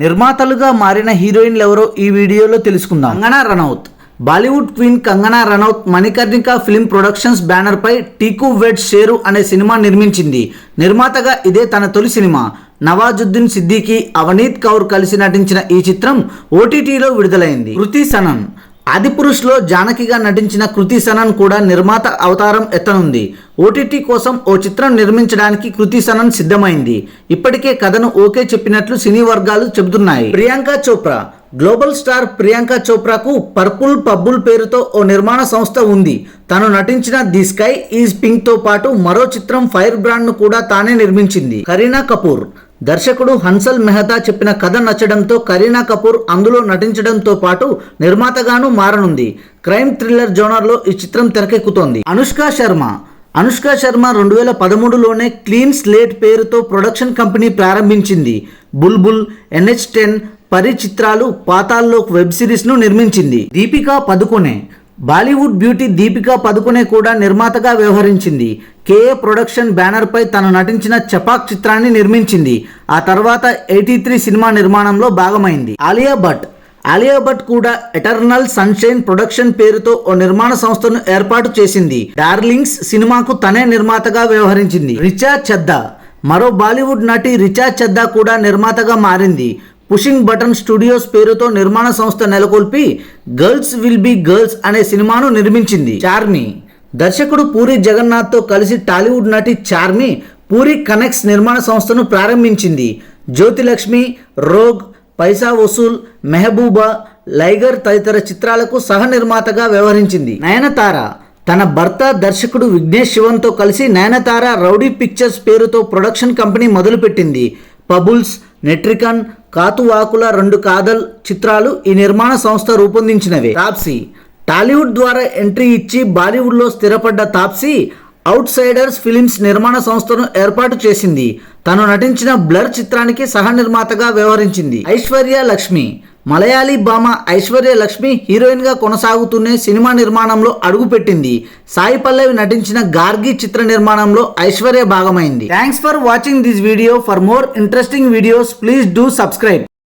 నిర్మాతలుగా మారిన హీరోయిన్లు ఎవరో ఈ వీడియోలో తెలుసుకుందాం. Kangana Ranaut. Bollywood queen Kangana Ranaut Manikarnika film productions banner పై టీకు వెడ్ షేరు అనే సినిమా నిర్మించింది. నిర్మాతగా ఇదే తన తొలి సినిమా. నవాజుద్దీన్ సిద్దికీ, అవనీత్ కౌర్ కలిసి నటించిన ఈ చిత్రం ఓటీటీలో విడుదలైంది. కృతి సనన్. ఆదిపురుష్లో జానకిగా నటించిన కృతి సనన్ కూడా నిర్మాత అవతారం ఎత్తనుంది. ఓటీటీ కోసం ఓ చిత్రం నిర్మించడానికి కృతి సనన్ సిద్ధమైంది. ఇప్పటికే కథను ఓకే చెప్పినట్లు సినీ వర్గాలు చెబుతున్నాయి. ప్రియాంక చోప్రా. గ్లోబల్ స్టార్ ప్రియాంక చోప్రాకు పర్పుల్ పబ్బుల్ పేరుతో ఓ నిర్మాణ సంస్థ ఉంది. తను నటించిన ది స్కై ఈజ్ పింక్ తో పాటు మరో చిత్రం ఫైర్ బ్రాండ్ ను కూడా తానే నిర్మించింది. కరీనా కపూర్. దర్శకుడు హన్సల్ మెహతా చెప్పిన కథ నచ్చడంతో కరీనా కపూర్ అందులో నటించడంతో పాటు నిర్మాతగాను మారనుంది. క్రైమ్ థ్రిల్లర్ జోనర్లో ఈ చిత్రం తెరకెక్కుతోంది. అనుష్క శర్మ. అనుష్క శర్మ 2013లోనే క్లీన్ స్లేట్ పేరుతో ప్రొడక్షన్ కంపెనీ ప్రారంభించింది. బుల్బుల్, NH10, పరి చిత్రాలు, పాతాల్లోక్ వెబ్ సిరీస్ను నిర్మించింది. దీపికా పదుకొనే. బాలీవుడ్ బ్యూటీ దీపికా పదుకొనే కూడా నిర్మాతగా వ్యవహరించింది. KA ప్రొడక్షన్ బ్యానర్ పై తను నటించిన చపాక్ చిత్రాన్ని నిర్మించింది. ఆ తర్వాత 83 సినిమా నిర్మాణంలో భాగమైంది. ఆలియా భట్. ఆలియా భట్ కూడా ఎటర్నల్ సన్షైన్ ప్రొడక్షన్ పేరుతో ఓ నిర్మాణ సంస్థను ఏర్పాటు చేసింది. డార్లింగ్స్ సినిమాకు తనే నిర్మాతగా వ్యవహరించింది. రిచా చద్దా. మరో బాలీవుడ్ నటి రిచా చద్దా కూడా నిర్మాతగా మారింది. పుషింగ్ బటన్ స్టూడియోస్ పేరుతో నిర్మాణ సంస్థ నెలకొల్పి గర్ల్స్ విల్ బి గర్ల్స్ అనే సినిమాను నిర్మించింది. చార్మి. దర్శకుడు పూరి జగన్నాథ్తో కలిసి టాలీవుడ్ నటి చార్మి పూరి కనెక్ట్స్ నిర్మాణ సంస్థను ప్రారంభించింది. జ్యోతిలక్ష్మి, రోగ్, పైసా వసూల్, మెహబూబా, లైగర్ తదితర చిత్రాలకు సహ నిర్మాతగా వ్యవహరించింది. నయనతార. తన భర్త దర్శకుడు విఘ్నేష్ శివన్తో కలిసి నయనతార రౌడీ పిక్చర్స్ పేరుతో ప్రొడక్షన్ కంపెనీ మొదలుపెట్టింది. పబుల్స్, నెట్రికన్, కాతువాకుల 2 కాదల్ చిత్రాలు ఈ నిర్మాణ సంస్థ రూపొందించినవే. తాప్సీ. టాలీవుడ్ ద్వారా ఎంట్రీ ఇచ్చి బాలీవుడ్లో స్థిరపడ్డ తాప్సీ అవుట్ సైడర్స్ ఫిలిమ్స్ నిర్మాణ సంస్థను ఏర్పాటు చేసింది. తను నటించిన బ్లర్ చిత్రానికి సహ నిర్మాతగా వ్యవహరించింది. ఐశ్వర్య లక్ష్మి. మలయాళీ భామ ఐశ్వర్య లక్ష్మి హీరోయిన్ గా కొనసాగుతూనే సినిమా నిర్మాణంలో అడుగుపెట్టింది. సాయి పల్లవి నటించిన గార్గి చిత్ర నిర్మాణంలో ఐశ్వర్య భాగమైంది. Thanks for watching this video. For more interesting videos please do subscribe.